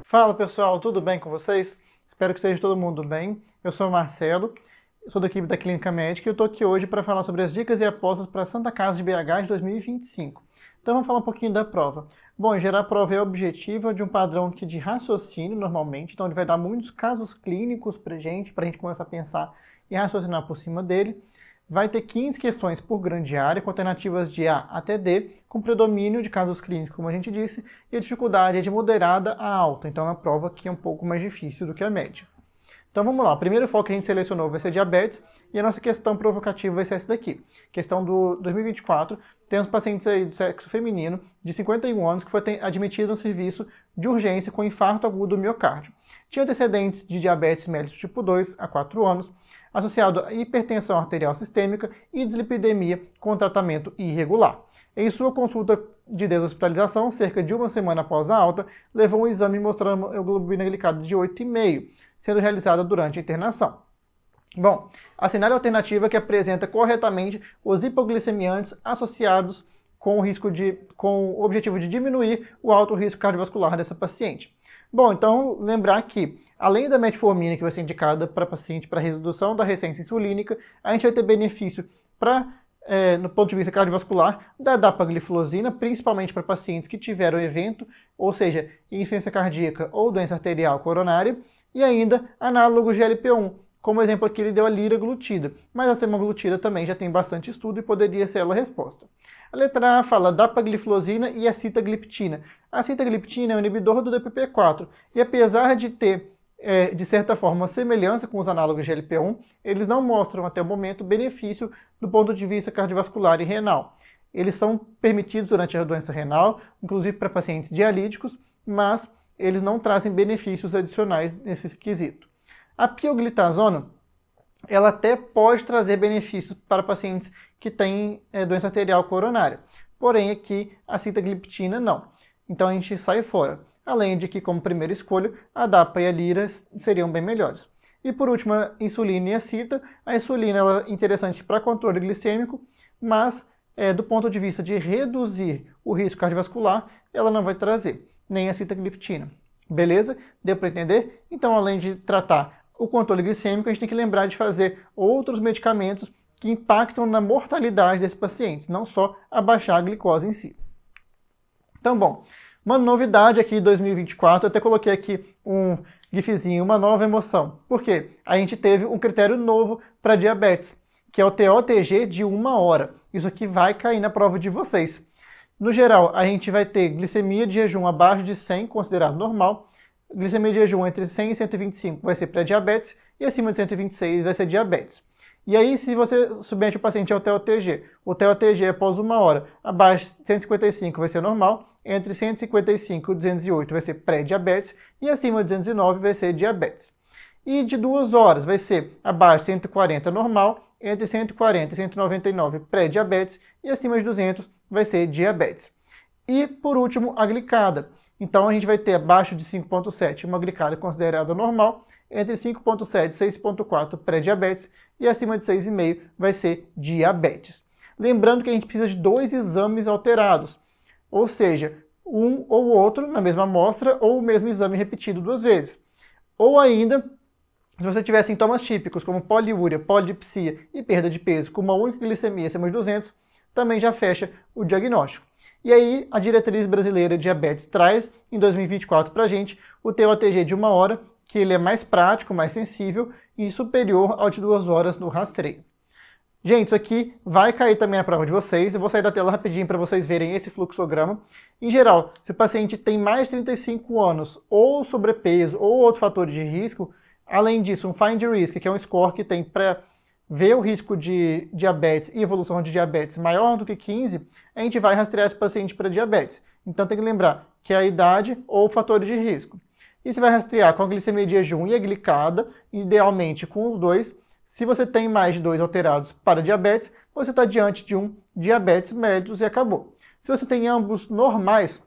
Fala pessoal, tudo bem com vocês? Espero que esteja todo mundo bem. Eu sou o Marcelo, sou da equipe da Clínica Médica e eu estou aqui hoje para falar sobre as dicas e apostas para a Santa Casa de BH de 2025. Então vamos falar um pouquinho da prova. Bom, em geral a prova é objetiva de um padrão de raciocínio normalmente, então ele vai dar muitos casos clínicos para a gente começar a pensar e raciocinar por cima dele. Vai ter 15 questões por grande área, com alternativas de A até D, com predomínio de casos clínicos, como a gente disse, e a dificuldade é de moderada a alta, então é uma prova que é um pouco mais difícil do que a média. Então vamos lá, o primeiro foco que a gente selecionou vai ser diabetes, e a nossa questão provocativa vai ser essa daqui. Questão do 2024, temos pacientes aí do sexo feminino, de 51 anos, que foi admitido no serviço de urgência com infarto agudo do miocárdio. Tinha antecedentes de diabetes mellitus tipo 2 há 4 anos, associado a hipertensão arterial sistêmica e dislipidemia com tratamento irregular. Em sua consulta de deshospitalização, cerca de uma semana após a alta, levou um exame mostrando a hemoglobina glicada de 8,5, sendo realizada durante a internação. Bom, a cenário alternativa que apresenta corretamente os hipoglicemiantes associados com o objetivo de diminuir o alto risco cardiovascular dessa paciente. Bom, então lembrar que, além da metformina que vai ser indicada para paciente para redução da resistência insulínica, a gente vai ter benefício no ponto de vista cardiovascular da dapagliflozina, principalmente para pacientes que tiveram evento, ou seja, insuficiência cardíaca ou doença arterial coronária, e ainda análogos de GLP-1, como exemplo aqui ele deu a liraglutida, mas a semaglutida também já tem bastante estudo e poderia ser ela a resposta. A letra A fala dapagliflozina e a sitagliptina. A sitagliptina é um inibidor do DPP-4 e apesar de ter, de certa forma, uma semelhança com os análogos de GLP-1, eles não mostram até o momento benefício do ponto de vista cardiovascular e renal. Eles são permitidos durante a doença renal, inclusive para pacientes dialíticos, mas eles não trazem benefícios adicionais nesse quesito. A pioglitazona, ela até pode trazer benefícios para pacientes que têm doença arterial coronária, porém aqui a sitagliptina não. Então a gente sai fora. Além de que, como primeira escolha, a DAPA e a lira seriam bem melhores. E por último, a insulina e a cita. A insulina ela é interessante para controle glicêmico, mas do ponto de vista de reduzir o risco cardiovascular, ela não vai trazer, nem a sitagliptina. Beleza? Deu para entender? Então, além de tratar o controle glicêmico, a gente tem que lembrar de fazer outros medicamentos que impactam na mortalidade desses pacientes, não só abaixar a glicose em si. Então, bom, uma novidade aqui em 2024, eu até coloquei aqui um gifzinho, uma nova emoção. Por quê? A gente teve um critério novo para diabetes, que é o TOTG de 1 hora. Isso aqui vai cair na prova de vocês. No geral, a gente vai ter glicemia de jejum abaixo de 100, considerado normal. Glicemia de jejum entre 100 e 125 vai ser pré-diabetes e acima de 126 vai ser diabetes. E aí, se você submete o paciente ao TOTG, o TOTG após 1 hora abaixo de 155 vai ser normal, entre 155 e 208 vai ser pré-diabetes e acima de 209 vai ser diabetes. E de 2 horas vai ser abaixo de 140 normal, entre 140 e 199 pré-diabetes e acima de 200 vai ser diabetes. E por último, a glicada. Então a gente vai ter abaixo de 5,7 uma glicada considerada normal, entre 5,7 e 6,4 pré-diabetes e acima de 6,5 vai ser diabetes. Lembrando que a gente precisa de 2 exames alterados, ou seja, um ou outro na mesma amostra ou o mesmo exame repetido 2 vezes. Ou ainda, se você tiver sintomas típicos como poliúria, polidipsia e perda de peso com uma única glicemia acima de 200, também já fecha o diagnóstico. E aí, a Diretriz Brasileira de Diabetes traz, em 2024, para a gente, o TOTG de 1 hora, que ele é mais prático, mais sensível e superior ao de 2 horas no rastreio. Gente, isso aqui vai cair também na prova de vocês. Eu vou sair da tela rapidinho para vocês verem esse fluxograma. Em geral, se o paciente tem mais de 35 anos, ou sobrepeso, ou outro fator de risco, além disso, um Find Risk, que é um score que tem para ver o risco de diabetes e evolução de diabetes maior do que 15, a gente vai rastrear esse paciente para diabetes. Então tem que lembrar que é a idade ou fatores de risco. E você vai rastrear com a glicemia de jejum e a glicada, idealmente com os dois. Se você tem mais de 2 alterados para diabetes, você está diante de um diabetes mellitus e acabou. Se você tem ambos normais,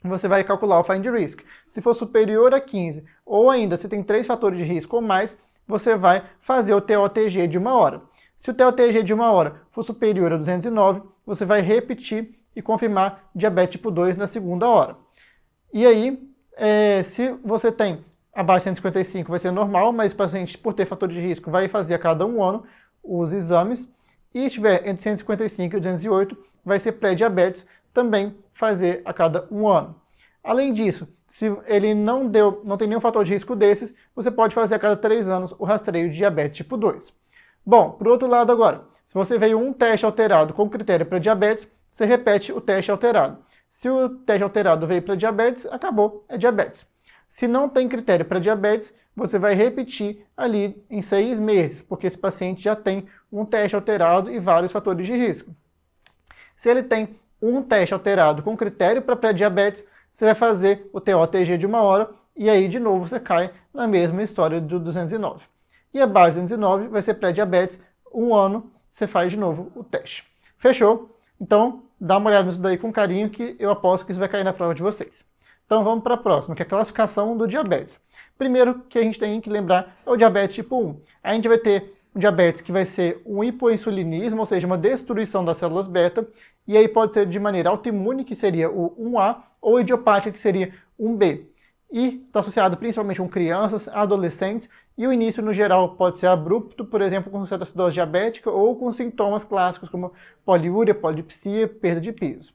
você vai calcular o Find Risk. Se for superior a 15, ou ainda se tem 3 fatores de risco ou mais, você vai fazer o TOTG de 1 hora. Se o TOTG de 1 hora for superior a 209, você vai repetir e confirmar diabetes tipo 2 na segunda hora. E aí, Se você tem abaixo de 155 vai ser normal, mas o paciente, por ter fator de risco, vai fazer a cada 1 ano os exames. E se estiver entre 155 e 208, vai ser pré-diabetes, também fazer a cada 1 ano. Além disso, se ele não tem nenhum fator de risco desses, você pode fazer a cada 3 anos o rastreio de diabetes tipo 2. Bom, por outro lado agora, se você veio um teste alterado com critério para diabetes, você repete o teste alterado. Se o teste alterado veio para diabetes, acabou, é diabetes. Se não tem critério para diabetes, você vai repetir ali em 6 meses, porque esse paciente já tem um teste alterado e vários fatores de risco. Se ele tem um teste alterado com critério para pré-diabetes, você vai fazer o TO-TG de 1 hora e aí de novo você cai na mesma história do 209. E abaixo do 209 vai ser pré-diabetes, 1 ano você faz de novo o teste. Fechou? Então dá uma olhada nisso daí com carinho que eu aposto que isso vai cair na prova de vocês. Então vamos para a próxima, que é a classificação do diabetes. Primeiro que a gente tem que lembrar é o diabetes tipo 1. A gente vai ter um diabetes que vai ser um hipoinsulinismo, ou seja, uma destruição das células beta, e aí pode ser de maneira autoimune, que seria o 1A, ou idiopática, que seria 1B. E está associado principalmente com crianças, adolescentes, e o início, no geral, pode ser abrupto, por exemplo, com cetoacidose diabética, ou com sintomas clássicos como poliúria, polidipsia, perda de peso.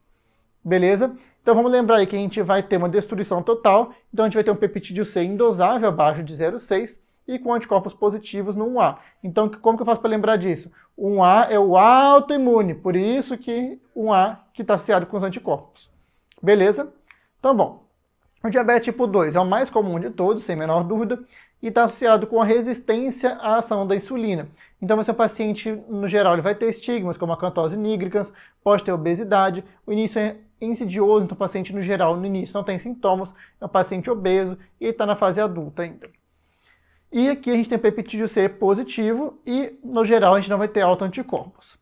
Beleza? Então vamos lembrar aí que a gente vai ter uma destruição total, então a gente vai ter um peptídeo C indosável abaixo de 0,6 e com anticorpos positivos no 1A. Então como que eu faço para lembrar disso? O 1A é o autoimune, por isso que 1A que está associado com os anticorpos. Beleza? Então bom, o diabetes tipo 2 é o mais comum de todos, sem menor dúvida, e está associado com a resistência à ação da insulina. Então esse paciente, no geral, ele vai ter estigmas como acantose nigricans, pode ter obesidade, o início é insidioso, então o paciente, no geral, no início não tem sintomas, é um paciente obeso e está na fase adulta ainda. E aqui a gente tem peptídeo C positivo e, no geral, a gente não vai ter autoanticorpos.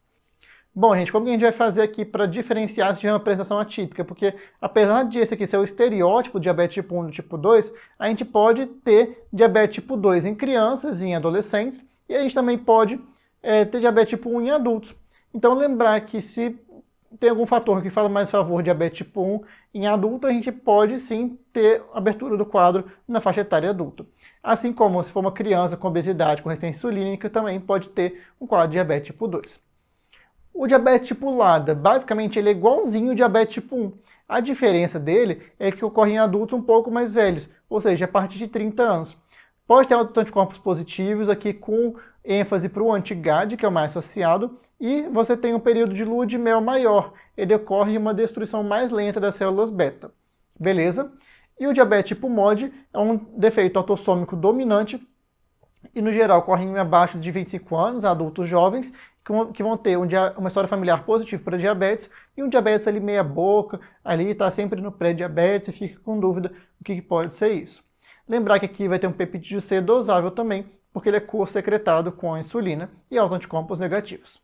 Bom, gente, como que a gente vai fazer aqui para diferenciar se tiver uma apresentação atípica? Porque, apesar de esse aqui ser o estereótipo de diabetes tipo 1 e tipo 2, a gente pode ter diabetes tipo 2 em crianças e em adolescentes, e a gente também pode ter diabetes tipo 1 em adultos. Então, lembrar que se tem algum fator que fala mais a favor de diabetes tipo 1 em adulto, a gente pode sim ter abertura do quadro na faixa etária adulta. Assim como se for uma criança com obesidade, com resistência insulínica, também pode ter um quadro de diabetes tipo 2. O diabetes tipo LADA, basicamente ele é igualzinho ao diabetes tipo 1. A diferença dele é que ocorre em adultos um pouco mais velhos, ou seja, a partir de 30 anos. Pode ter anticorpos positivos aqui com ênfase para o anti-GAD, que é o mais associado, e você tem um período de lua de mel maior. Ele ocorre em uma destruição mais lenta das células beta. Beleza? E o diabetes tipo MOD é um defeito autossômico dominante e, no geral, ocorre em abaixo de 25 anos, adultos jovens, que vão ter uma história familiar positiva para diabetes e um diabetes ali meia boca, ali está sempre no pré-diabetes e fica com dúvida o que pode ser isso. Lembrar que aqui vai ter um peptídeo C dosável também, porque ele é co-secretado com a insulina e autoanticorpos negativos.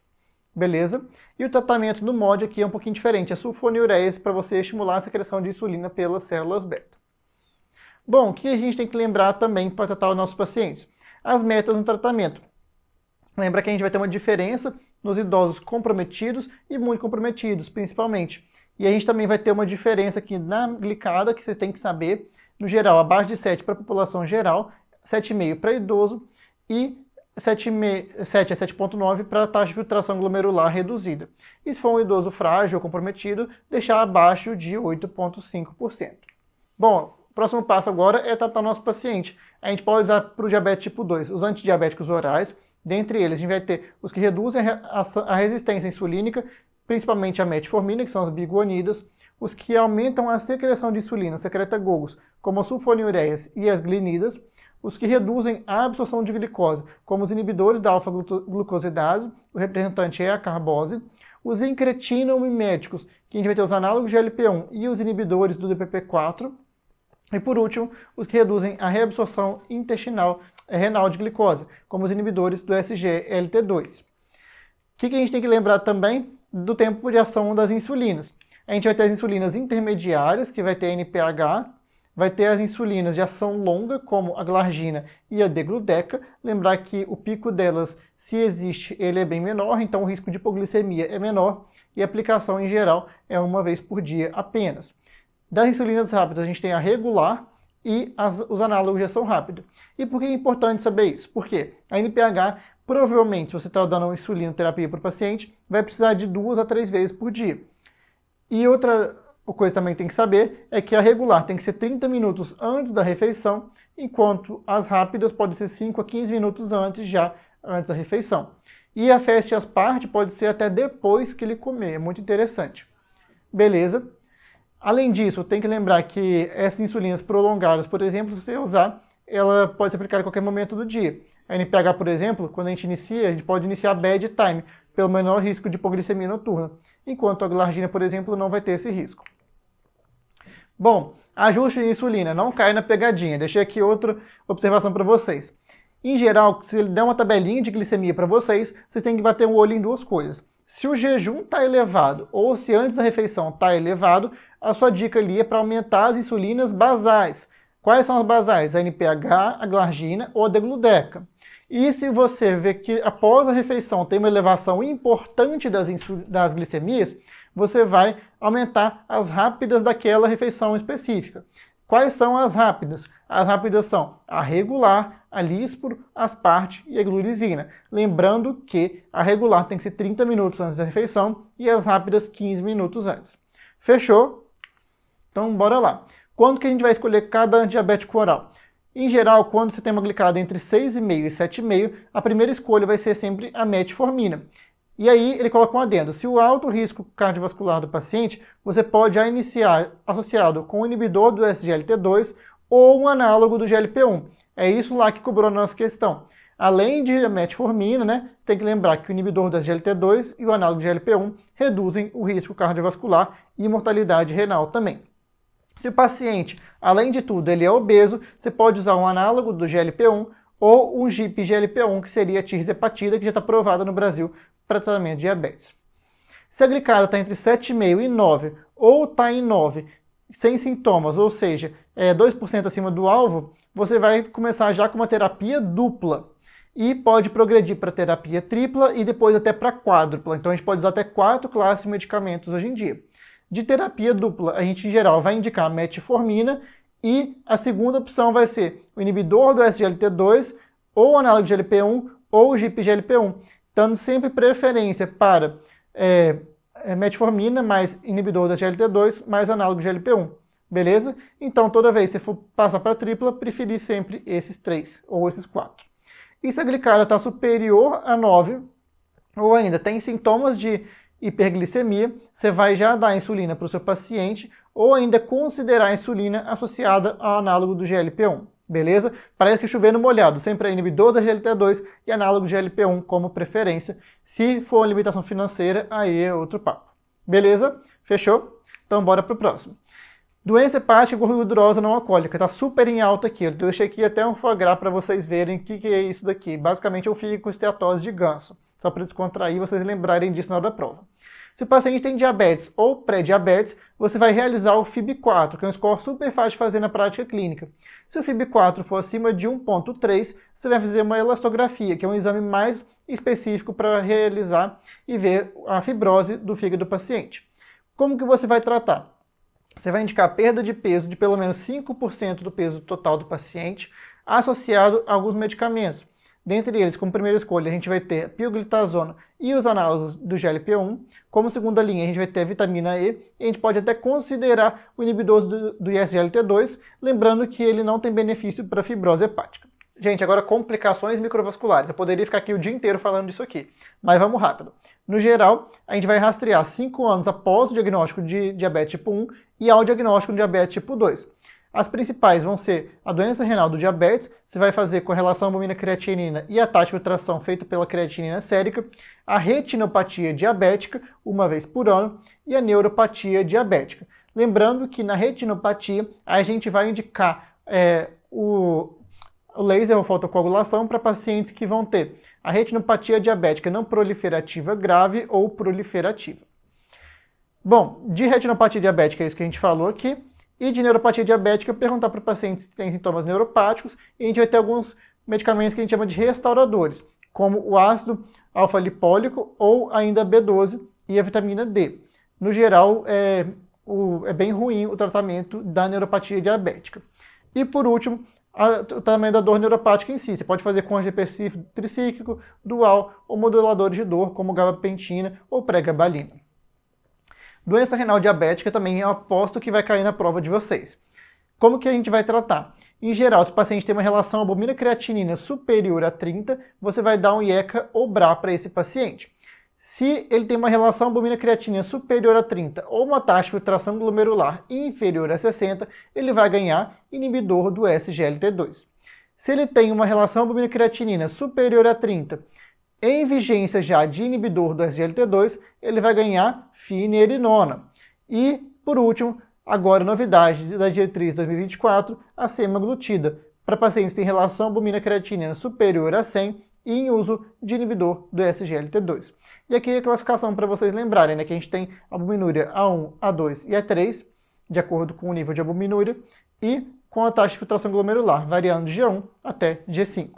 Beleza? E o tratamento do MOD aqui é um pouquinho diferente, é sulfonilurease para você estimular a secreção de insulina pelas células beta. Bom, o que a gente tem que lembrar também para tratar os nossos pacientes? As metas no tratamento. Lembra que a gente vai ter uma diferença nos idosos comprometidos e muito comprometidos, principalmente. E a gente também vai ter uma diferença aqui na glicada, que vocês têm que saber, no geral, abaixo de 7 para a população geral, 7,5 para idoso e 7 a 7,9 para a taxa de filtração glomerular reduzida. E se for um idoso frágil ou comprometido, deixar abaixo de 8,5%. Bom, o próximo passo agora é tratar o nosso paciente. A gente pode usar para o diabetes tipo 2 os antidiabéticos orais. Dentre eles, a gente vai ter os que reduzem a resistência insulínica, principalmente a metformina, que são as biguanidas, os que aumentam a secreção de insulina, secretagogos, como as sulfonilureias e as glinidas, os que reduzem a absorção de glicose, como os inibidores da alfa-glucosidase, o representante é a carbose, os incretinomiméticos, que a gente vai ter os análogos de LP1 e os inibidores do DPP4, e por último, os que reduzem a reabsorção intestinal renal de glicose, como os inibidores do SGLT2. O que a gente tem que lembrar também do tempo de ação das insulinas? A gente vai ter as insulinas intermediárias, que vai ter NPH, vai ter as insulinas de ação longa, como a glargina e a degludeca. Lembrar que o pico delas, se existe, ele é bem menor, então o risco de hipoglicemia é menor e a aplicação, em geral, é uma vez por dia apenas. Das insulinas rápidas, a gente tem a regular, e os análogos de ação rápida. E por que é importante saber isso? Porque a NPH, provavelmente, se você está dando insulina terapia para o paciente, vai precisar de 2 a 3 vezes por dia. E outra coisa também que tem que saber é que a regular tem que ser 30 minutos antes da refeição, enquanto as rápidas podem ser 5 a 15 minutos antes da refeição. E a fast part pode ser até depois que ele comer, é muito interessante. Beleza? Além disso, tem que lembrar que essas insulinas prolongadas, por exemplo, se você usar, ela pode ser aplicada a qualquer momento do dia. A NPH, por exemplo, quando a gente pode iniciar bad time, pelo menor risco de hipoglicemia noturna, enquanto a glargina, por exemplo, não vai ter esse risco. Bom, ajuste de insulina, não cai na pegadinha. Deixei aqui outra observação para vocês. Em geral, se ele der uma tabelinha de glicemia para vocês, vocês têm que bater o olho em 2 coisas. Se o jejum está elevado ou se antes da refeição está elevado, a sua dica ali é para aumentar as insulinas basais. Quais são as basais? A NPH, a glargina ou a degludeca. E se você vê que após a refeição tem uma elevação importante das glicemias, você vai aumentar as rápidas daquela refeição específica. Quais são as rápidas? As rápidas são a regular, a lispro, asparte e a glurizina. Lembrando que a regular tem que ser 30 minutos antes da refeição e as rápidas 15 minutos antes. Fechou? Então bora lá. Quando que a gente vai escolher cada antidiabético oral? Em geral, quando você tem uma glicada entre 6,5 e 7,5, a primeira escolha vai ser sempre a metformina. E aí ele coloca um adendo. Se o alto risco cardiovascular do paciente, você pode já iniciar associado com o inibidor do SGLT2 ou um análogo do GLP-1. É isso lá que cobrou a nossa questão. Além de metformina, né, tem que lembrar que o inibidor do SGLT2 e o análogo do GLP-1 reduzem o risco cardiovascular e mortalidade renal também. Se o paciente, além de tudo, ele é obeso, você pode usar um análogo do GLP-1 ou um GIP-GLP-1, que seria a tirzepatida, que já está aprovada no Brasil para tratamento de diabetes. Se a glicada está entre 7,5 e 9, ou está em 9, sem sintomas, ou seja, 2% acima do alvo, você vai começar já com uma terapia dupla. E pode progredir para terapia tripla e depois até para quádrupla. Então a gente pode usar até 4 classes de medicamentos hoje em dia. De terapia dupla, a gente em geral vai indicar a metformina e a segunda opção vai ser o inibidor do SGLT2 ou o análogo de GLP-1 ou o GIP-GLP-1, dando sempre preferência para metformina mais inibidor do SGLT2 mais análogo de GLP-1. Beleza? Então toda vez que você for passar para tripla, preferir sempre esses 3 ou esses 4. E se a glicada está superior a 9 ou ainda tem sintomas de hiperglicemia, você vai já dar insulina para o seu paciente ou ainda considerar a insulina associada ao análogo do GLP-1, beleza? Parece que chover no molhado, sempre é inibidor da GLT2 e análogo do GLP-1 como preferência. Se for uma limitação financeira, aí é outro papo. Beleza? Fechou? Então bora para o próximo. Doença hepática gordurosa não alcoólica, está super em alta aqui. Eu deixei aqui até um foie gras para vocês verem o que é isso daqui. Basicamente eu fico com esteatose de ganso, só para descontrair e vocês lembrarem disso na hora da prova. Se o paciente tem diabetes ou pré-diabetes, você vai realizar o FIB-4, que é um score super fácil de fazer na prática clínica. Se o FIB-4 for acima de 1,3, você vai fazer uma elastografia, que é um exame mais específico para realizar e ver a fibrose do fígado do paciente. Como que você vai tratar? Você vai indicar perda de peso de pelo menos 5% do peso total do paciente, associado a alguns medicamentos. Dentre eles, como primeira escolha, a gente vai ter a pioglitazona e os análogos do GLP-1. Como segunda linha, a gente vai ter a vitamina E, e a gente pode até considerar o inibidor do SGLT2, lembrando que ele não tem benefício para fibrose hepática. Gente, agora complicações microvasculares. Eu poderia ficar aqui o dia inteiro falando disso aqui, mas vamos rápido. No geral, a gente vai rastrear 5 anos após o diagnóstico de diabetes tipo 1 e ao diagnóstico de diabetes tipo 2. As principais vão ser a doença renal do diabetes, você vai fazer correlação albumina-creatinina e a taxa de filtração feita pela creatinina sérica, a retinopatia diabética, uma vez por ano, e a neuropatia diabética. Lembrando que na retinopatia a gente vai indicar o laser ou fotocoagulação para pacientes que vão ter a retinopatia diabética não proliferativa grave ou proliferativa. Bom, de retinopatia diabética é isso que a gente falou aqui. E de neuropatia diabética, perguntar para o paciente se tem sintomas neuropáticos, e a gente vai ter alguns medicamentos que a gente chama de restauradores, como o ácido alfa-lipólico ou ainda B12 e a vitamina D. No geral, é bem ruim o tratamento da neuropatia diabética. E por último, o tamanho da dor neuropática em si. Você pode fazer com angiotensina tricíclico, dual ou moduladores de dor, como gabapentina ou pregabalina. Doença renal diabética também eu aposto que vai cair na prova de vocês. Como que a gente vai tratar? Em geral, se o paciente tem uma relação albumina-creatinina superior a 30, você vai dar um IECA ou BRA para esse paciente. Se ele tem uma relação albumina-creatinina superior a 30 ou uma taxa de filtração glomerular inferior a 60, ele vai ganhar inibidor do SGLT2. Se ele tem uma relação albumina-creatinina superior a 30, em vigência já de inibidor do SGLT2, ele vai ganhar finerenona. E, por último, agora novidade da diretriz 2024, a semaglutida, para pacientes que têm relação albumina-creatinina superior a 100 e em uso de inibidor do SGLT2. E aqui a classificação para vocês lembrarem, né, que a gente tem albuminúria A1, A2 e A3, de acordo com o nível de albuminúria, e com a taxa de filtração glomerular, variando de G1 até G5.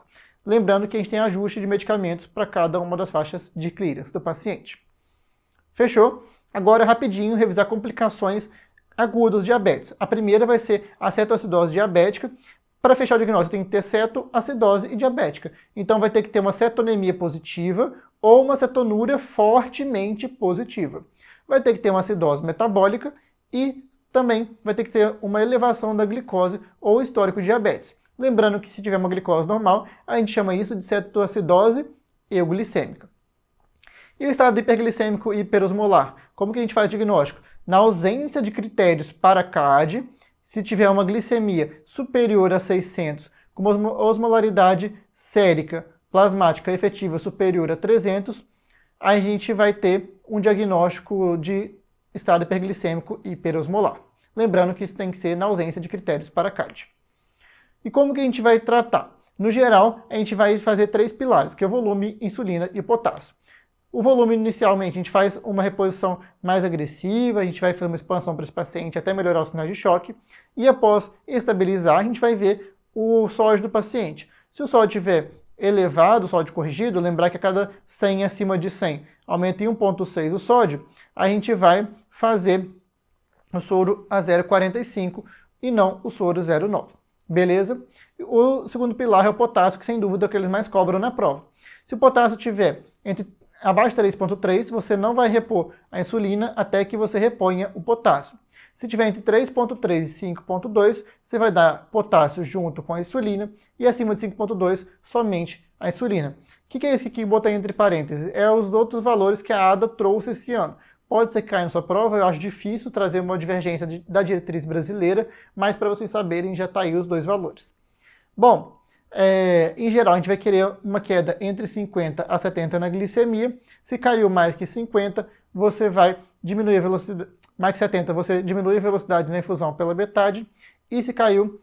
Lembrando que a gente tem ajuste de medicamentos para cada uma das faixas de clearance do paciente. Fechou? Agora, rapidinho, revisar complicações agudas do diabetes. A primeira vai ser a cetoacidose diabética. Para fechar o diagnóstico, tem que ter cetoacidose e diabética. Então, vai ter que ter uma cetonemia positiva ou uma cetonúria fortemente positiva. Vai ter que ter uma acidose metabólica e também vai ter que ter uma elevação da glicose ou histórico de diabetes. Lembrando que se tiver uma glicose normal, a gente chama isso de cetoacidose euglicêmica. E o estado hiperglicêmico e hiperosmolar? Como que a gente faz o diagnóstico? Na ausência de critérios para CAD, se tiver uma glicemia superior a 600, com uma osmolaridade sérica, plasmática efetiva superior a 300, a gente vai ter um diagnóstico de estado hiperglicêmico e hiperosmolar. Lembrando que isso tem que ser na ausência de critérios para CAD. E como que a gente vai tratar? No geral, a gente vai fazer 3 pilares, que é o volume, insulina e potássio. O volume, inicialmente, a gente faz uma reposição mais agressiva, a gente vai fazer uma expansão para esse paciente até melhorar os sinais de choque, e após estabilizar, a gente vai ver o sódio do paciente. Se o sódio estiver elevado, o sódio corrigido, lembrar que a cada 100 acima de 100 aumenta em 1,6 o sódio, a gente vai fazer o soro a 0,45 e não o soro 0,9. Beleza? O segundo pilar é o potássio, que sem dúvida é o que eles mais cobram na prova. Se o potássio estiver abaixo de 3,3, você não vai repor a insulina até que você reponha o potássio. Se tiver entre 3,3 e 5,2, você vai dar potássio junto com a insulina e acima de 5,2 somente a insulina. O que é isso que eu botei entre parênteses? É os outros valores que a ADA trouxe esse ano. Pode ser que caia na sua prova, eu acho difícil trazer uma divergência da diretriz brasileira, mas para vocês saberem já está aí os 2 valores. Bom, em geral a gente vai querer uma queda entre 50 a 70 na glicemia. Se caiu mais que 50, você vai diminuir a velocidade, mais que 70 você diminui a velocidade na infusão pela metade, e se caiu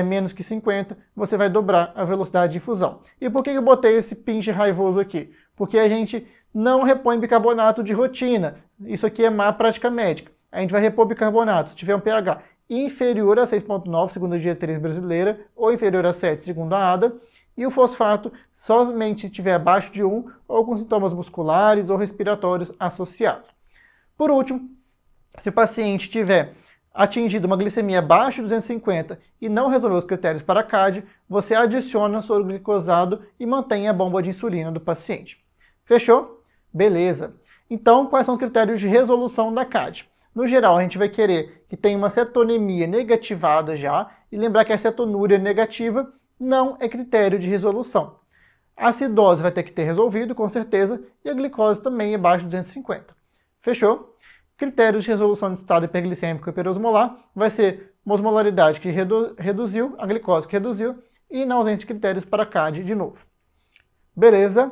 menos que 50, você vai dobrar a velocidade de infusão. E por que eu botei esse pinche raivoso aqui? Porque a gente não repõe bicarbonato de rotina. Isso aqui é má prática médica. A gente vai repor bicarbonato se tiver um pH inferior a 6,9, segundo a diretriz brasileira, ou inferior a 7, segundo a ADA, e o fosfato somente se estiver abaixo de 1 ou com sintomas musculares ou respiratórios associados. Por último, se o paciente tiver atingido uma glicemia abaixo de 250 e não resolveu os critérios para CAD, você adiciona soro glicosado e mantém a bomba de insulina do paciente. Fechou? Beleza. Então, quais são os critérios de resolução da CAD? No geral, a gente vai querer que tenha uma cetonemia negativada já, e lembrar que a cetonúria negativa não é critério de resolução. A acidose vai ter que ter resolvido, com certeza, e a glicose também abaixo de 250. Fechou? Critérios de resolução de estado hiperglicêmico e hiperosmolar vai ser uma osmolaridade que reduziu, a glicose que reduziu, e na ausência de critérios para CAD de novo. Beleza?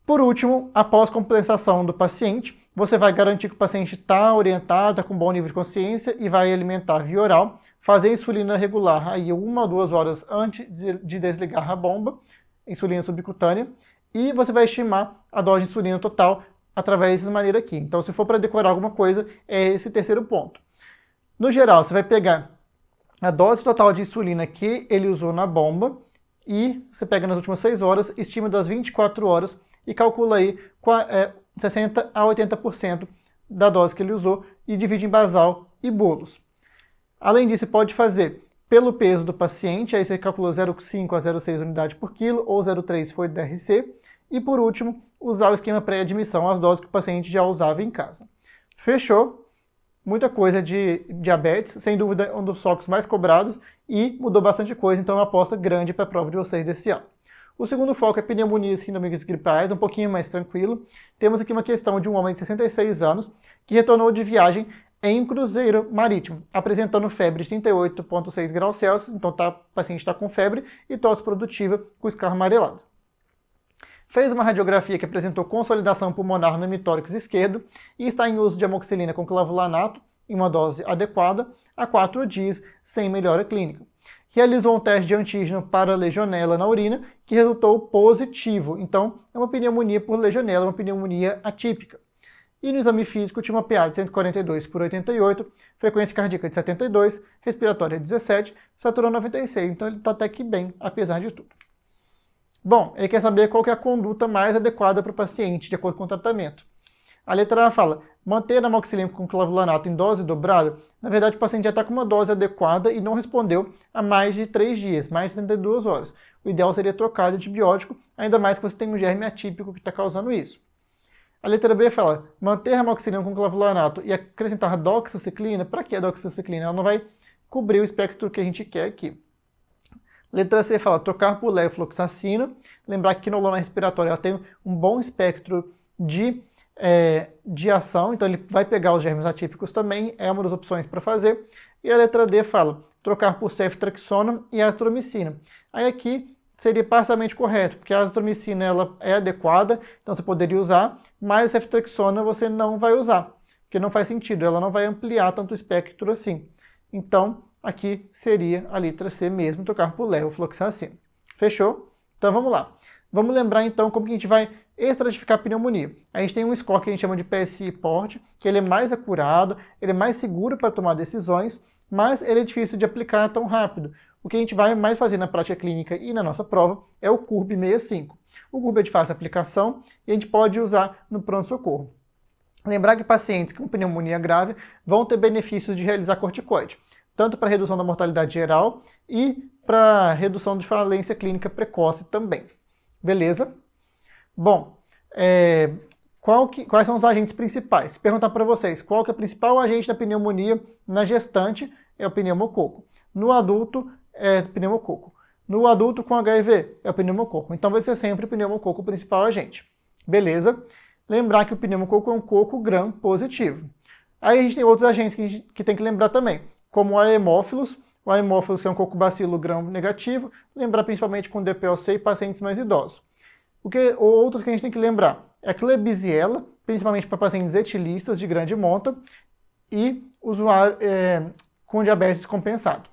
Por último, após compensação do paciente, você vai garantir que o paciente está orientado, está com bom nível de consciência e vai alimentar via oral, fazer insulina regular aí 1 ou 2 horas antes de desligar a bomba, insulina subcutânea, e você vai estimar a dose de insulina total através dessa maneira aqui. Então, se for para decorar alguma coisa, é esse terceiro ponto. No geral, você vai pegar a dose total de insulina que ele usou na bomba e você pega nas últimas 6 horas, estima das 24 horas e calcula aí 60 a 80% da dose que ele usou e divide em basal e bolos. Além disso, você pode fazer pelo peso do paciente, aí você calcula 0,5 a 0,6 unidade por quilo, ou 0,3 se for DRC. E por último, usar o esquema pré-admissão, as doses que o paciente já usava em casa. Fechou? Muita coisa de diabetes, sem dúvida um dos focos mais cobrados e mudou bastante coisa, então é uma aposta grande para a prova de vocês desse ano. O segundo foco é pneumonia e síndromes gripais, um pouquinho mais tranquilo. Temos aqui uma questão de um homem de 66 anos que retornou de viagem em um cruzeiro marítimo, apresentando febre de 38,6 graus Celsius, então o paciente está com febre e tosse produtiva com escarro amarelado. Fez uma radiografia que apresentou consolidação pulmonar no hemitórax esquerdo e está em uso de amoxicilina com clavulanato em uma dose adequada há 4 dias, sem melhora clínica. Realizou um teste de antígeno para legionela na urina, que resultou positivo. Então, é uma pneumonia por legionela, uma pneumonia atípica. E no exame físico tinha uma PA de 142 por 88, frequência cardíaca de 72, respiratória de 17, saturou 96. Então ele está até que bem, apesar de tudo. Bom, ele quer saber qual que é a conduta mais adequada para o paciente, de acordo com o tratamento. A letra A fala, manter a amoxicilina com clavulanato em dose dobrada. Na verdade, o paciente já está com uma dose adequada e não respondeu há mais de 3 dias, mais de 72 horas. O ideal seria trocar de antibiótico, ainda mais que você tem um germe atípico que está causando isso. A letra B fala, manter a amoxicilina com clavulanato e acrescentar doxiciclina. Para que a doxiciclina? Ela não vai cobrir o espectro que a gente quer aqui. Letra C fala, trocar por levofloxacina. Lembrar que a quinolona respiratória ela tem um bom espectro de ação, então ele vai pegar os germes atípicos também, é uma das opções para fazer. E a letra D fala, trocar por ceftriaxona e azitromicina. Aí aqui seria parcialmente correto, porque a azitromicina ela é adequada, então você poderia usar, mas a ceftriaxona você não vai usar, porque não faz sentido, ela não vai ampliar tanto o espectro assim. Então, aqui seria a letra C mesmo, trocar por levofloxacina. Fechou? Então vamos lá. Vamos lembrar então como que a gente vai estratificar a pneumonia. A gente tem um score que a gente chama de PSI-PORT, que ele é mais acurado, ele é mais seguro para tomar decisões, mas ele é difícil de aplicar tão rápido. O que a gente vai mais fazer na prática clínica e na nossa prova é o CURB-65. O CURB é de fácil aplicação e a gente pode usar no pronto-socorro. Lembrar que pacientes com pneumonia grave vão ter benefícios de realizar corticoide, tanto para redução da mortalidade geral e para redução de falência clínica precoce também. Beleza? Bom, quais são os agentes principais? Se perguntar para vocês, qual que é o principal agente da pneumonia na gestante? É o pneumococo. No adulto, é o pneumococo. No adulto com HIV, é o pneumococo. Então vai ser sempre o pneumococo o principal agente. Beleza? Lembrar que o pneumococo é um coco gram positivo. Aí a gente tem outros agentes que tem que lembrar também, como o Haemophilus. O Haemophilus que é um cocobacilo gram negativo. Lembrar principalmente com DPOC e pacientes mais idosos. Outros que a gente tem que lembrar é a Klebsiella, principalmente para pacientes etilistas de grande monta e usuário com diabetes compensado.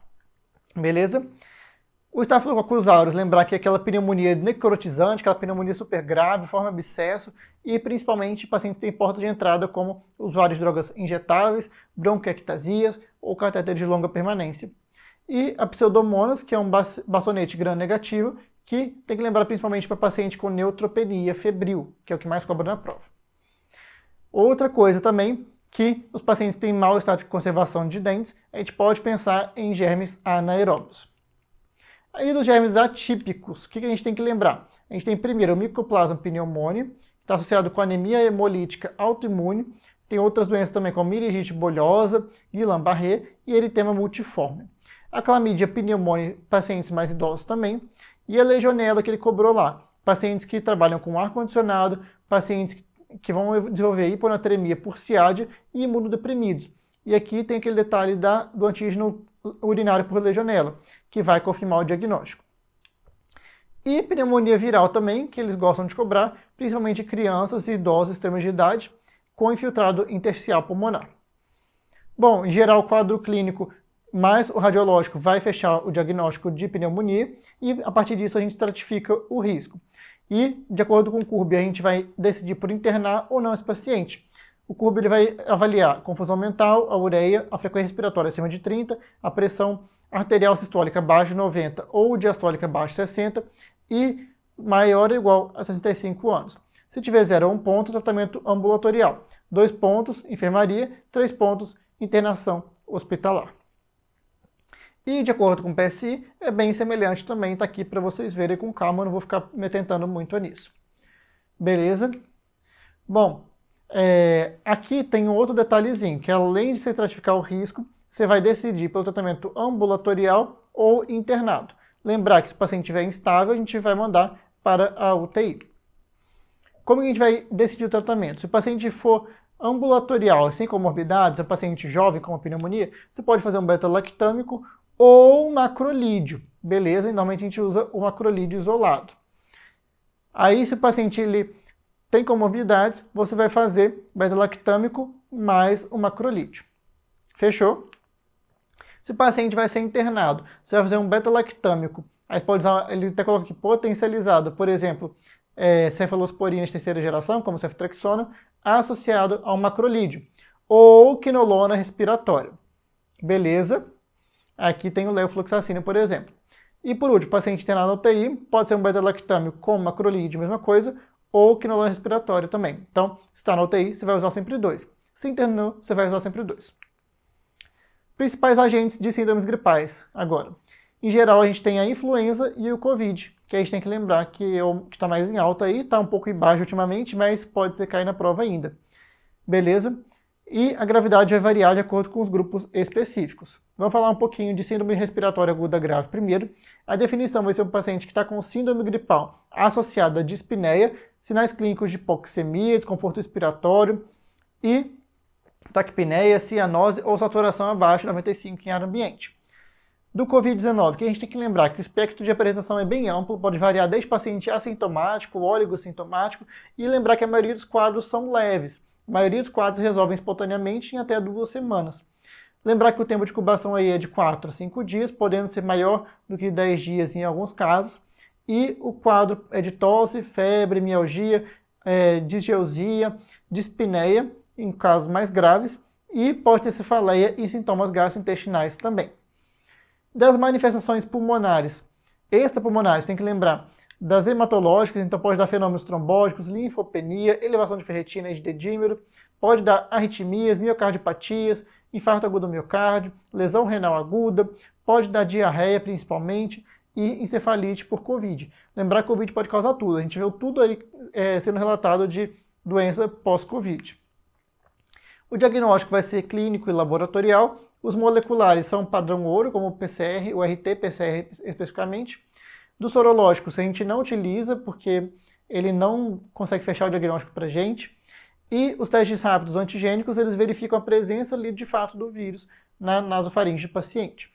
Beleza? O Staphylococcus aureus, lembrar que é aquela pneumonia necrotizante, aquela pneumonia super grave, forma abscesso e principalmente pacientes que têm porta de entrada como usuários de drogas injetáveis, bronquiectasias ou catéter de longa permanência. E a Pseudomonas, que é um bastonete gram negativo, que tem que lembrar principalmente para paciente com neutropenia febril, que é o que mais cobra na prova. Outra coisa também, que os pacientes têm mau estado de conservação de dentes, a gente pode pensar em germes anaeróbios. Aí dos germes atípicos, o que a gente tem que lembrar? A gente tem primeiro o Mycoplasma pneumoniae, que está associado com anemia hemolítica autoimune, tem outras doenças também como meningite bolhosa, Guillain-Barré e eritema multiforme. A Chlamydia pneumoniae, pacientes mais idosos também, e a legionela que ele cobrou lá, pacientes que trabalham com ar-condicionado, pacientes que vão desenvolver hiponatremia por Ciádia e imunodeprimidos. E aqui tem aquele detalhe do antígeno urinário por legionela, que vai confirmar o diagnóstico. E pneumonia viral também, que eles gostam de cobrar, principalmente crianças e idosos extremos de idade, com infiltrado intersticial pulmonar. Bom, em geral, o quadro clínico mais o radiológico vai fechar o diagnóstico de pneumonia e a partir disso a gente estratifica o risco. E, de acordo com o CURB, a gente vai decidir por internar ou não esse paciente. O CURB ele vai avaliar confusão mental, a ureia, a frequência respiratória acima de 30, a pressão arterial sistólica abaixo de 90 ou diastólica abaixo de 60 e maior ou igual a 65 anos. Se tiver 0 a 1 ponto, tratamento ambulatorial. 2 pontos, enfermaria. 3 pontos, internação hospitalar. E de acordo com o PSI, é bem semelhante também, está aqui para vocês verem com calma, eu não vou ficar me atentando muito nisso. Beleza? Bom, aqui tem um outro detalhezinho, que além de você estratificar o risco, você vai decidir pelo tratamento ambulatorial ou internado. Lembrar que se o paciente estiver instável, a gente vai mandar para a UTI. Como a gente vai decidir o tratamento? Se o paciente for ambulatorial, sem comorbidades, é um paciente jovem com uma pneumonia, você pode fazer um beta-lactâmico ou um macrolídeo, beleza? E normalmente a gente usa o macrolídeo isolado. Aí, se o paciente ele tem comorbidades, você vai fazer beta-lactâmico mais o macrolídeo. Fechou? Se o paciente vai ser internado, você vai fazer um beta-lactâmico. Aí pode usar, ele até coloca aqui potencializado, por exemplo, cefalosporina de terceira geração, como ceftrexona, associado a um macrolídeo. Ou quinolona respiratória. Beleza? Aqui tem o levofloxacina, por exemplo. E por último, paciente internado na UTI, pode ser um beta-lactâmico com macrolídeo, mesma coisa, ou quinolona respiratória também. Então, se está na UTI, você vai usar sempre 2. Se internou, você vai usar sempre 2. Principais agentes de síndromes gripais, agora. Em geral, a gente tem a influenza e o Covid, que a gente tem que lembrar que está mais em alta aí, está um pouco embaixo ultimamente, mas pode ser cair na prova ainda. Beleza? E a gravidade vai variar de acordo com os grupos específicos. Vamos falar um pouquinho de síndrome respiratória aguda grave primeiro. A definição vai ser um paciente que está com síndrome gripal associada à dispneia, sinais clínicos de hipoxemia, desconforto respiratório e taquipneia, cianose ou saturação abaixo de 95 em ar ambiente. Do Covid-19, que a gente tem que lembrar que o espectro de apresentação é bem amplo, pode variar desde paciente assintomático, oligossintomático, e lembrar que a maioria dos quadros são leves. A maioria dos quadros resolvem espontaneamente em até 2 semanas. Lembrar que o tempo de incubação aí é de 4 a 5 dias, podendo ser maior do que 10 dias em alguns casos. E o quadro é de tosse, febre, mialgia, disgeusia, dispneia, em casos mais graves, e pode ter cefaleia e sintomas gastrointestinais também. Das manifestações pulmonares, extrapulmonares, tem que lembrar das hematológicas, então pode dar fenômenos trombóticos, linfopenia, elevação de ferritina e de dedímero, pode dar arritmias, miocardiopatias, infarto agudo do miocárdio, lesão renal aguda, pode dar diarreia principalmente e encefalite por Covid. Lembrar que Covid pode causar tudo, a gente viu tudo aí sendo relatado de doença pós-Covid. O diagnóstico vai ser clínico e laboratorial. Os moleculares são padrão ouro, como o PCR, o RT-PCR especificamente. Dos sorológicos a gente não utiliza, porque ele não consegue fechar o diagnóstico para a gente. E os testes rápidos antigênicos, eles verificam a presença ali de fato do vírus na nasofaringe do paciente.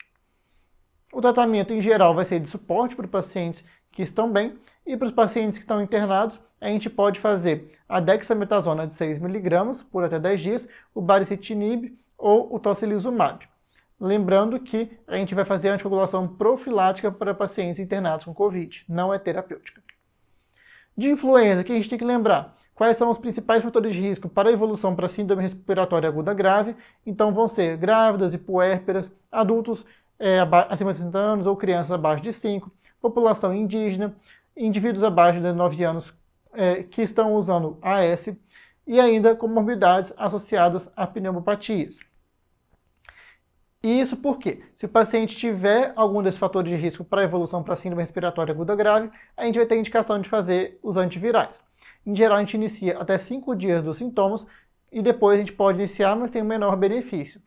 O tratamento em geral vai ser de suporte para os pacientes que estão bem, e para os pacientes que estão internados, a gente pode fazer a dexametasona de 6 mg por até 10 dias, o baricitinib ou o tocilizumab. Lembrando que a gente vai fazer a anticoagulação profilática para pacientes internados com Covid, não é terapêutica. De influenza, que a gente tem que lembrar quais são os principais fatores de risco para a evolução para síndrome respiratória aguda grave. Então vão ser grávidas e puérperas, adultos acima de 60 anos ou crianças abaixo de 5, população indígena, indivíduos abaixo de 9 anos que estão usando AS e ainda comorbidades associadas a pneumopatias. E isso porque, se o paciente tiver algum desses fatores de risco para a evolução para síndrome respiratória aguda grave, a gente vai ter indicação de fazer os antivirais. Em geral, a gente inicia até 5 dias dos sintomas e depois a gente pode iniciar, mas tem um menor benefício.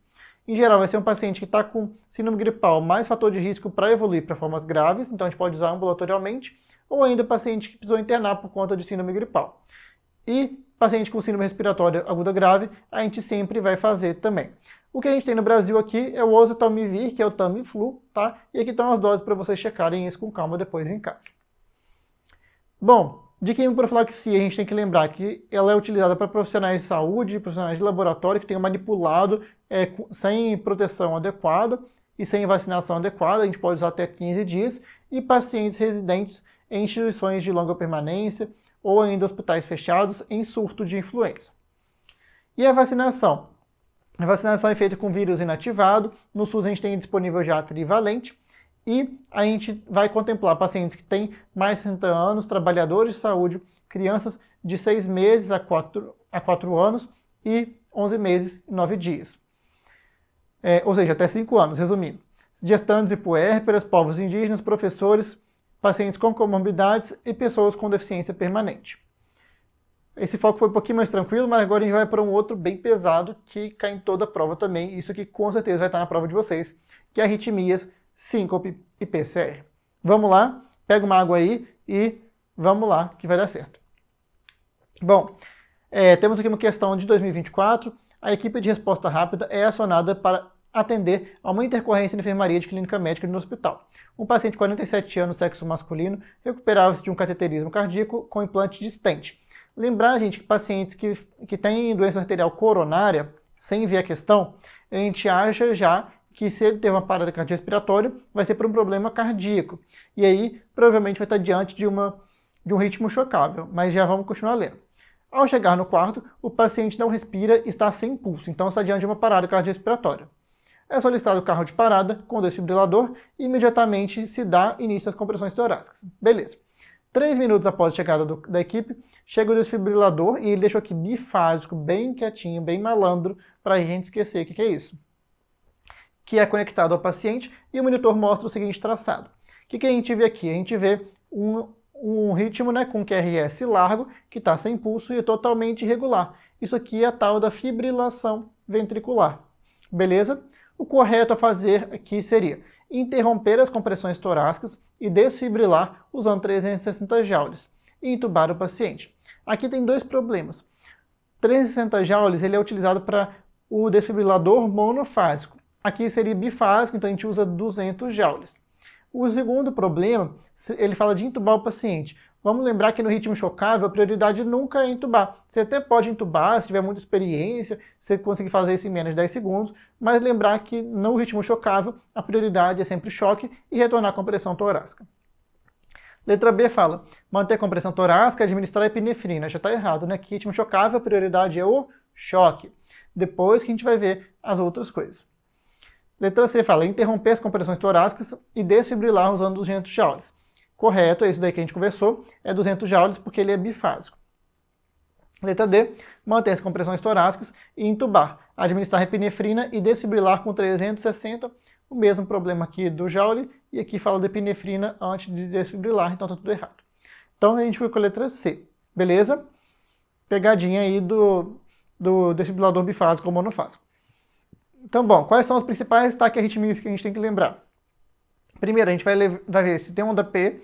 Em geral, vai ser um paciente que está com síndrome gripal mais fator de risco para evoluir para formas graves, então a gente pode usar ambulatorialmente, ou ainda paciente que precisou internar por conta de síndrome gripal. E paciente com síndrome respiratória aguda grave, a gente sempre vai fazer também. O que a gente tem no Brasil aqui é o oseltamivir, que é o Tamiflu, tá? E aqui estão as doses para vocês checarem isso com calma depois em casa. Bom, de quimioprofilaxia a gente tem que lembrar que ela é utilizada para profissionais de saúde, profissionais de laboratório que tenham manipulado sem proteção adequada e sem vacinação adequada, a gente pode usar até 15 dias, e pacientes residentes em instituições de longa permanência ou ainda hospitais fechados em surto de influenza. E a vacinação? A vacinação é feita com vírus inativado, no SUS a gente tem disponível já trivalente, e a gente vai contemplar pacientes que têm mais de 60 anos, trabalhadores de saúde, crianças de 6 meses a 4 anos e 11 meses e 9 dias. Ou seja, até 5 anos, resumindo. gestantes e puérperas, povos indígenas, professores, pacientes com comorbidades e pessoas com deficiência permanente. Esse foco foi um pouquinho mais tranquilo, mas agora a gente vai para um outro bem pesado que cai em toda a prova também. Isso aqui com certeza vai estar na prova de vocês, que é arritmias, síncope e PCR. Vamos lá, pega uma água aí e vamos lá que vai dar certo. Bom, temos aqui uma questão de 2024. A equipe de resposta rápida é acionada para atender a uma intercorrência na enfermaria de clínica médica no hospital. Um paciente de 47 anos, sexo masculino, recuperava-se de um cateterismo cardíaco com implante de stent. Lembrar, gente, que pacientes que têm doença arterial coronária, sem ver a questão, a gente acha já que se ele teve uma parada cardiorrespiratória, vai ser por um problema cardíaco. E aí, provavelmente vai estar diante de um ritmo chocável, mas já vamos continuar lendo. Ao chegar no quarto, o paciente não respira e está sem pulso, então está diante de uma parada cardiorrespiratória. É solicitado o carro de parada com desfibrilador e imediatamente se dá início às compressões torácicas. Beleza. 3 minutos após a chegada da equipe, chega o desfibrilador e ele deixou aqui bifásico, bem quietinho, bem malandro, para a gente esquecer o que é isso. Que é conectado ao paciente e o monitor mostra o seguinte traçado. O que a gente vê aqui? A gente vê um ritmo, né, com QRS largo, que está sem pulso e é totalmente irregular. Isso aqui é a tal da fibrilação ventricular. Beleza? O correto a fazer aqui seria interromper as compressões torácicas e desfibrilar usando 360 joules e intubar o paciente. Aqui tem dois problemas. 360 joules ele é utilizado para o desfibrilador monofásico. Aqui seria bifásico, então a gente usa 200 joules. O segundo problema, ele fala de intubar o paciente. Vamos lembrar que no ritmo chocável a prioridade nunca é intubar. Você até pode intubar se tiver muita experiência, se conseguir fazer isso em menos de 10 segundos, mas lembrar que no ritmo chocável a prioridade é sempre choque e retornar à compressão torácica. Letra B fala, manter a compressão torácica e administrar a epinefrina. Já está errado, né? Que ritmo chocável a prioridade é o choque. Depois que a gente vai ver as outras coisas. Letra C fala, interromper as compressões torácicas e desfibrilar usando 200 joules. Correto, é isso daí que a gente conversou, é 200 joules porque ele é bifásico. Letra D, manter as compressões torácicas e intubar, administrar epinefrina e desfibrilar com 360, o mesmo problema aqui do joule, e aqui fala de epinefrina antes de desfibrilar, então tá tudo errado. Então a gente foi com a letra C, beleza? Pegadinha aí do desfibrilador bifásico ou monofásico. Então, bom, quais são os principais taquiarritmias que a gente tem que lembrar? Primeiro, a gente vai ver se tem onda P.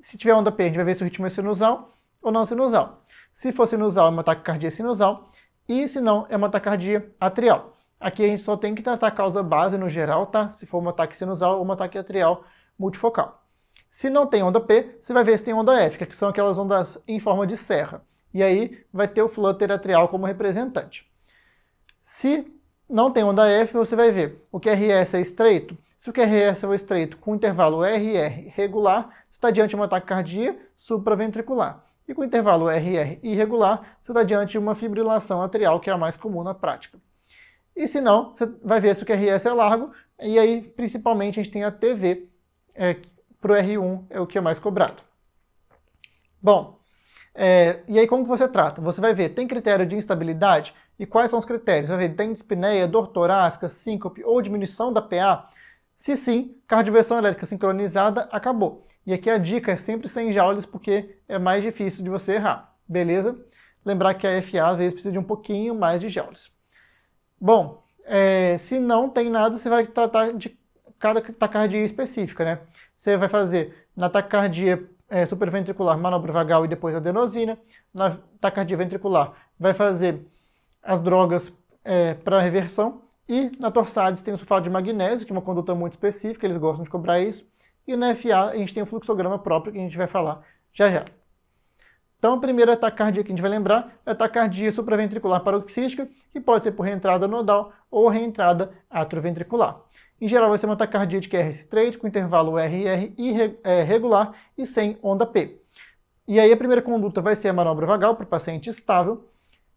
Se tiver onda P, a gente vai ver se o ritmo é sinusal ou não sinusal. Se for sinusal, é uma taquicardia sinusal. E se não, é uma taquicardia atrial. Aqui a gente só tem que tratar a causa base no geral, tá? Se for uma ataque sinusal ou uma ataque atrial multifocal. Se não tem onda P, você vai ver se tem onda F, que são aquelas ondas em forma de serra. E aí vai ter o flutter atrial como representante. Se não tem onda F, você vai ver o QRS é estreito. Se o QRS é o estreito com intervalo RR regular, você está diante de uma taquicardia supraventricular. E com o intervalo RR irregular, você está diante de uma fibrilação atrial, que é a mais comum na prática. E se não, você vai ver se o QRS é largo, e aí principalmente a gente tem a TV, para o R1 é o que é mais cobrado. Bom, e aí como que você trata? Você vai ver, tem critério de instabilidade? E quais são os critérios? Você vai ver, tem dispneia, dor torácica, síncope ou diminuição da PA? Se sim, cardioversão elétrica sincronizada, acabou. E aqui a dica é sempre 100 joules, porque é mais difícil de você errar, beleza? Lembrar que a FA às vezes precisa de um pouquinho mais de joules. Bom, se não tem nada, você vai tratar de cada taquicardia específica, né? Você vai fazer na taquicardia supraventricular manobra vagal e depois adenosina. Na taquicardia ventricular vai fazer as drogas para reversão. E na torsades tem o sulfato de magnésio, que é uma conduta muito específica, eles gostam de cobrar isso. E na FA a gente tem o fluxograma próprio, que a gente vai falar já já. Então a primeira taquicardia que a gente vai lembrar é a taquicardia supraventricular paroxística, que pode ser por reentrada nodal ou reentrada atrioventricular. Em geral vai ser uma taquicardia de QRS estreito, com intervalo RR irregular e sem onda P. E aí a primeira conduta vai ser a manobra vagal para o paciente estável,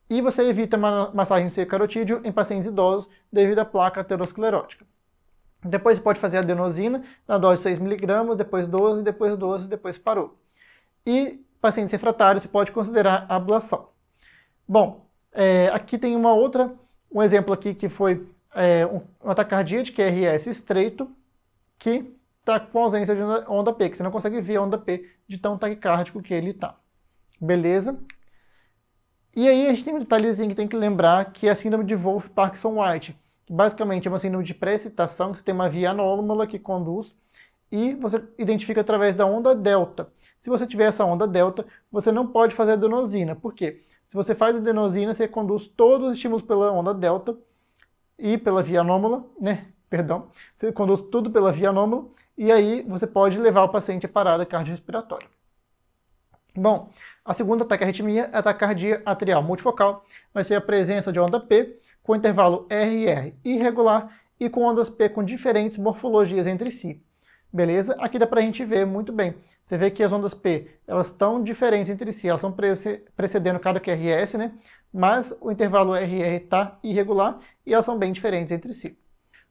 e você evita massagem de carotídeo em pacientes idosos devido à placa aterosclerótica. Depois você pode fazer a adenosina na dose de 6 mg, depois 12, depois 12, depois parou. E pacientes refratários você pode considerar a ablação. Bom, aqui tem um exemplo aqui que foi uma taquicardia de QRS estreito que está com ausência de onda P, que você não consegue ver a onda P de tão taquicárdico que ele está. Beleza? E aí a gente tem um detalhezinho que tem que lembrar, que é a síndrome de Wolff-Parkinson-White, que basicamente é uma síndrome de pré-excitação, que você tem uma via anômala que conduz, e você identifica através da onda delta. Se você tiver essa onda delta, você não pode fazer adenosina. Por quê? Se você faz adenosina, você conduz todos os estímulos pela onda delta e pela via anômala, né? Perdão. Você conduz tudo pela via anômala e aí você pode levar o paciente à parada cardiorrespiratória. Bom, a segunda taquiarritmia é a taquicardia atrial multifocal. Vai ser a presença de onda P com intervalo RR irregular e com ondas P com diferentes morfologias entre si. Beleza? Aqui dá pra gente ver muito bem. Você vê que as ondas P, elas estão diferentes entre si, elas estão precedendo cada QRS, né? Mas o intervalo RR está irregular e elas são bem diferentes entre si.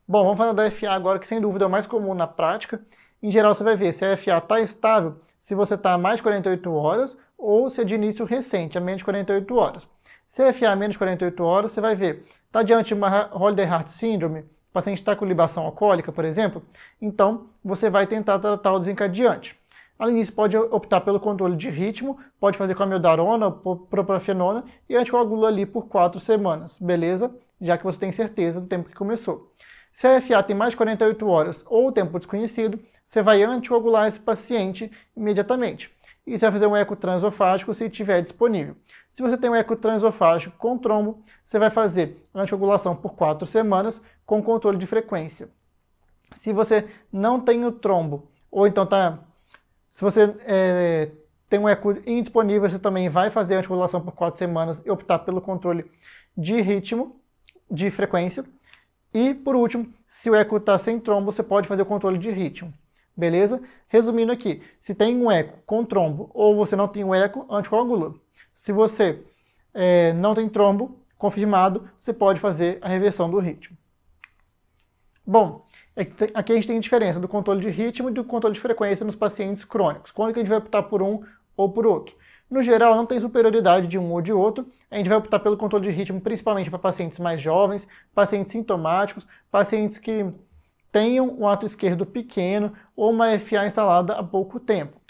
Bom, vamos falar da FA agora, que sem dúvida é o mais comum na prática. Em geral, você vai ver se a FA está estável, se você está a mais de 48 horas, ou se é de início recente, a menos de 48 horas. Se a FA é menos de 48 horas, você vai ver, está diante de uma Holiday Heart Syndrome, o paciente está com libação alcoólica, por exemplo, então você vai tentar tratar o desencadeante. Além disso, pode optar pelo controle de ritmo, pode fazer com amiodarona, propafenona e anticoagula ali por 4 semanas, beleza? Já que você tem certeza do tempo que começou. Se a FA tem mais de 48 horas ou tempo desconhecido, você vai anticoagular esse paciente imediatamente. E você vai fazer um eco transesofágico se tiver disponível. Se você tem um eco transesofágico com trombo, você vai fazer anticoagulação por 4 semanas com controle de frequência. Se você não tem o trombo, ou então se você tem um eco indisponível, você também vai fazer anticoagulação por 4 semanas e optar pelo controle de ritmo, de frequência. E, por último, se o eco está sem trombo, você pode fazer o controle de ritmo. Beleza? Resumindo aqui, se tem um eco com trombo ou você não tem um eco, anticoagula. Se você não tem trombo confirmado, você pode fazer a reversão do ritmo. Bom, aqui a gente tem a diferença do controle de ritmo e do controle de frequência nos pacientes crônicos. Quando que a gente vai optar por um ou por outro? No geral, não tem superioridade de um ou de outro. A gente vai optar pelo controle de ritmo principalmente para pacientes mais jovens, pacientes sintomáticos, pacientes que tenham um ato esquerdo pequeno ou uma FA instalada há pouco tempo.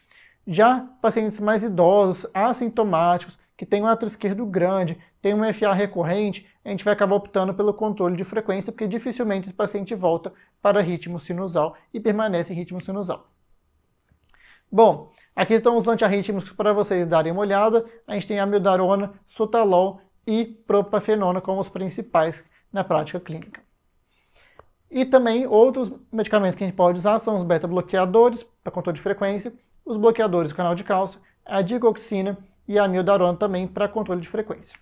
Já pacientes mais idosos, assintomáticos, que têm um ato esquerdo grande, têm uma FA recorrente, a gente vai acabar optando pelo controle de frequência, porque dificilmente esse paciente volta para ritmo sinusal e permanece em ritmo sinusal. Bom, aqui estão os antiarrítmicos para vocês darem uma olhada. A gente tem amiodarona, sotalol e propafenona como os principais na prática clínica. E também outros medicamentos que a gente pode usar são os beta-bloqueadores para controle de frequência, os bloqueadores do canal de cálcio, a digoxina e a amiodarona também para controle de frequência.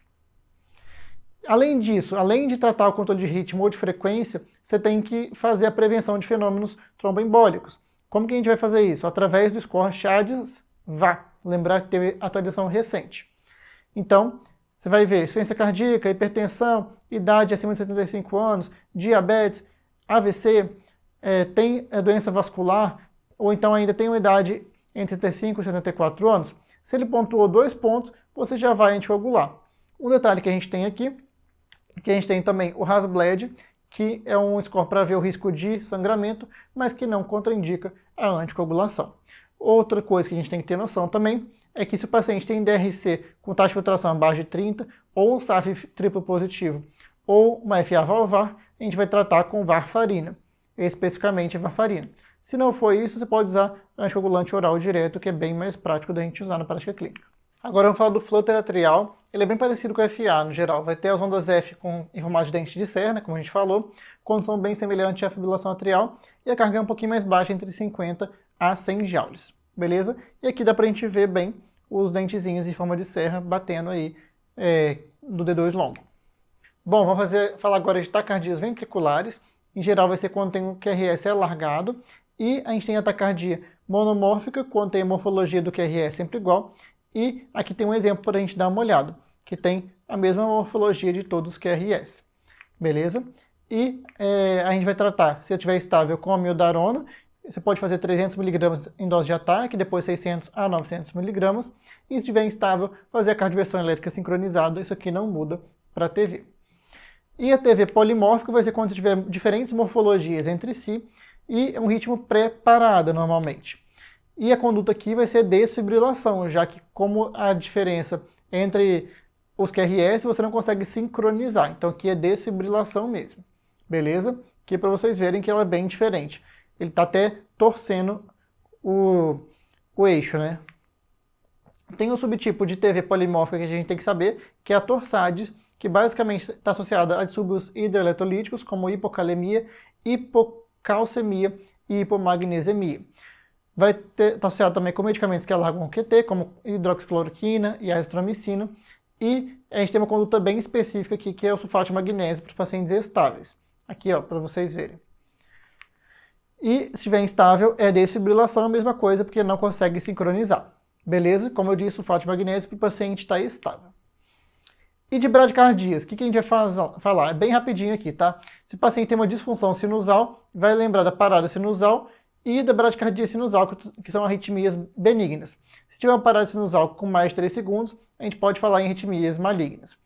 Além disso, além de tratar o controle de ritmo ou de frequência, você tem que fazer a prevenção de fenômenos tromboembólicos. Como que a gente vai fazer isso? Através do score CHADS-VA. Lembrar que teve atualização recente. Então, você vai ver insuficiência cardíaca, hipertensão, idade acima de 75 anos, diabetes, AVC, tem doença vascular, ou então ainda tem uma idade entre 75 e 74 anos. Se ele pontuou 2 pontos, você já vai anticoagular. Um detalhe que a gente tem aqui, que a gente tem também o Hasbled, que é um score para ver o risco de sangramento, mas que não contraindica a anticoagulação. Outra coisa que a gente tem que ter noção também é que se o paciente tem DRC com taxa de filtração abaixo de 30, ou um SAF triplo positivo, ou uma FA valvar, a gente vai tratar com varfarina, especificamente a varfarina. Se não for isso, você pode usar anticoagulante oral direto, que é bem mais prático da gente usar na prática clínica. Agora vamos falar do flutter atrial. Ele é bem parecido com o FA no geral. Vai ter as ondas F em formato de dente de serra, né, como a gente falou, condição bem semelhante à fibrilação atrial, e a carga é um pouquinho mais baixa, entre 50 a 100 joules. Beleza? E aqui dá pra gente ver bem os dentezinhos em forma de serra batendo aí do D2 longo. Bom, vamos falar agora de taquicardias ventriculares. Em geral vai ser quando tem um QRS alargado, e a gente tem a taquicardia monomórfica, quando tem a morfologia do QRS sempre igual. E aqui tem um exemplo para a gente dar uma olhada, que tem a mesma morfologia de todos os QRS. Beleza? E a gente vai tratar, se estiver estável, com amiodarona. Você pode fazer 300 mg em dose de ataque, depois 600 a 900 mg. E se estiver instável, fazer a cardioversão elétrica sincronizada. Isso aqui não muda para a TV. E a TV polimórfica vai ser quando tiver diferentes morfologias entre si. e um ritmo pré-parada normalmente. E a conduta aqui vai ser desfibrilação, já que como a diferença entre os QRS você não consegue sincronizar, então aqui é desfibrilação mesmo, beleza? Aqui para vocês verem que ela é bem diferente. Ele está até torcendo o eixo, né? Tem um subtipo de TV polimórfica que a gente tem que saber, que é a torsades, que basicamente está associada a distúrbios hidroeletrolíticos, como hipocalemia, hipocalcemia e hipomagnesemia. Vai estar associado também com medicamentos que alargam o QT, como hidroxicloroquina e azitromicina. E a gente tem uma conduta bem específica aqui, que é o sulfato de magnésio para os pacientes estáveis. Aqui, ó, para vocês verem. E se estiver instável, é desfibrilação, a mesma coisa, porque não consegue sincronizar. Beleza? Como eu disse, sulfato de magnésio para o paciente estar estável. E de bradicardias, o que a gente vai falar? É bem rapidinho aqui, tá? Se o paciente tem uma disfunção sinusal, vai lembrar da parada sinusal e da bradicardia sinusal, que são arritmias benignas. Se tiver uma parada sinusal com mais de 3 segundos, a gente pode falar em arritmias malignas.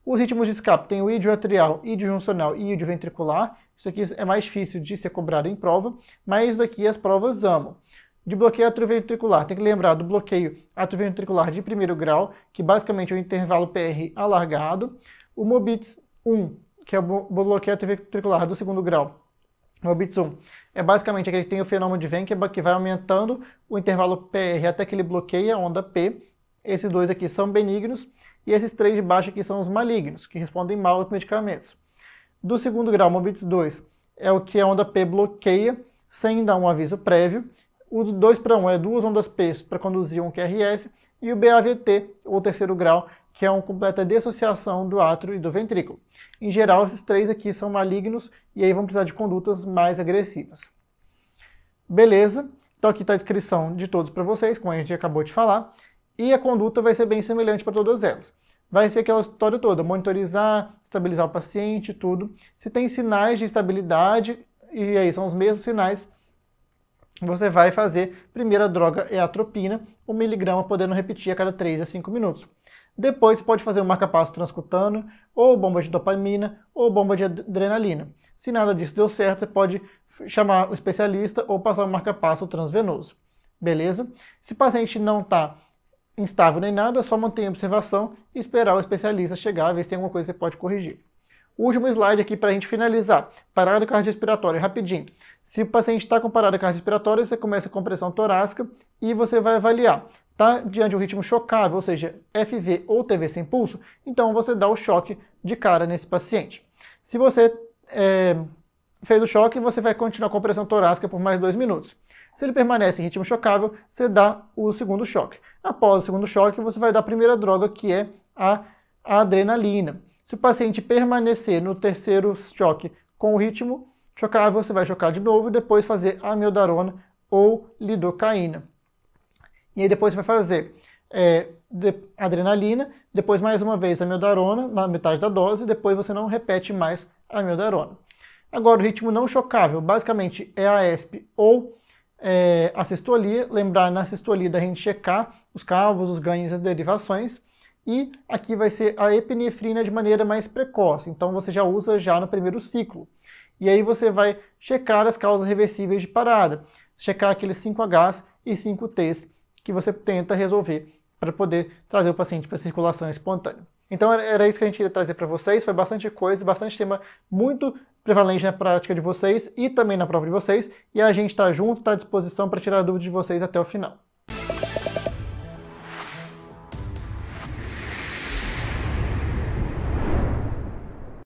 Os ritmos de escape tem o idioatrial, idiojuncional e idioventricular. Isso aqui é mais difícil de ser cobrado em prova, mas isso daqui as provas amam. De bloqueio atrioventricular, tem que lembrar do bloqueio atrioventricular de primeiro grau, que basicamente é o intervalo PR alargado. O MOBITS 1, que é o bloqueio atrioventricular do segundo grau. O MOBITS 1 é basicamente aquele que tem o fenômeno de Venn, que vai aumentando o intervalo PR até que ele bloqueia a onda P. Esses dois aqui são benignos, e esses 3 de baixo aqui são os malignos, que respondem mal aos medicamentos. Do segundo grau, o MOBITS 2 é o que a onda P bloqueia, sem dar um aviso prévio. O 2 para 1 é 2 ondas P para conduzir um QRS, e o BAVT, ou terceiro grau, que é uma completa dissociação do átrio e do ventrículo. Em geral, esses 3 aqui são malignos, e aí vão precisar de condutas mais agressivas. Beleza? Então aqui está a descrição de todos para vocês, como a gente acabou de falar, e a conduta vai ser bem semelhante para todas elas. Vai ser aquela história toda, monitorizar, estabilizar o paciente, tudo. Se tem sinais de estabilidade, e aí são os mesmos sinais, você vai fazer, primeira droga é a atropina, 1 mg podendo repetir a cada 3 a 5 minutos. Depois você pode fazer um marcapasso transcutâneo, ou bomba de dopamina, ou bomba de adrenalina. Se nada disso deu certo, você pode chamar o especialista ou passar um marcapasso transvenoso. Beleza? Se o paciente não está instável nem nada, é só manter a observação e esperar o especialista chegar, ver se tem alguma coisa que você pode corrigir. O último slide aqui para a gente finalizar. Parada cardiorrespiratória, rapidinho. Se o paciente está com parada cardiorrespiratória, você começa com pressão torácica e você vai avaliar. Está diante de um ritmo chocável, ou seja, FV ou TV sem pulso, então você dá o choque de cara nesse paciente. Se você fez o choque, você vai continuar com pressão torácica por mais 2 minutos. Se ele permanece em ritmo chocável, você dá o segundo choque. Após o segundo choque, você vai dar a primeira droga, que é a adrenalina. Se o paciente permanecer no terceiro choque com o ritmo chocável, você vai chocar de novo e depois fazer amiodarona ou lidocaína. E aí depois você vai fazer adrenalina, depois mais uma vez amiodarona, na metade da dose, e depois você não repete mais a amiodarona. Agora o ritmo não chocável, basicamente é a ESP ou a sistolia. Lembrar na sistolia da gente checar os cabos, os ganhos e as derivações. E aqui vai ser a epinefrina de maneira mais precoce, então você já usa já no primeiro ciclo. E aí você vai checar as causas reversíveis de parada, checar aqueles 5Hs e 5Ts que você tenta resolver para poder trazer o paciente para a circulação espontânea. Então era isso que a gente queria trazer para vocês, foi bastante coisa, bastante tema muito prevalente na prática de vocês e também na prova de vocês, e a gente está junto, está à disposição para tirar dúvidas de vocês até o final.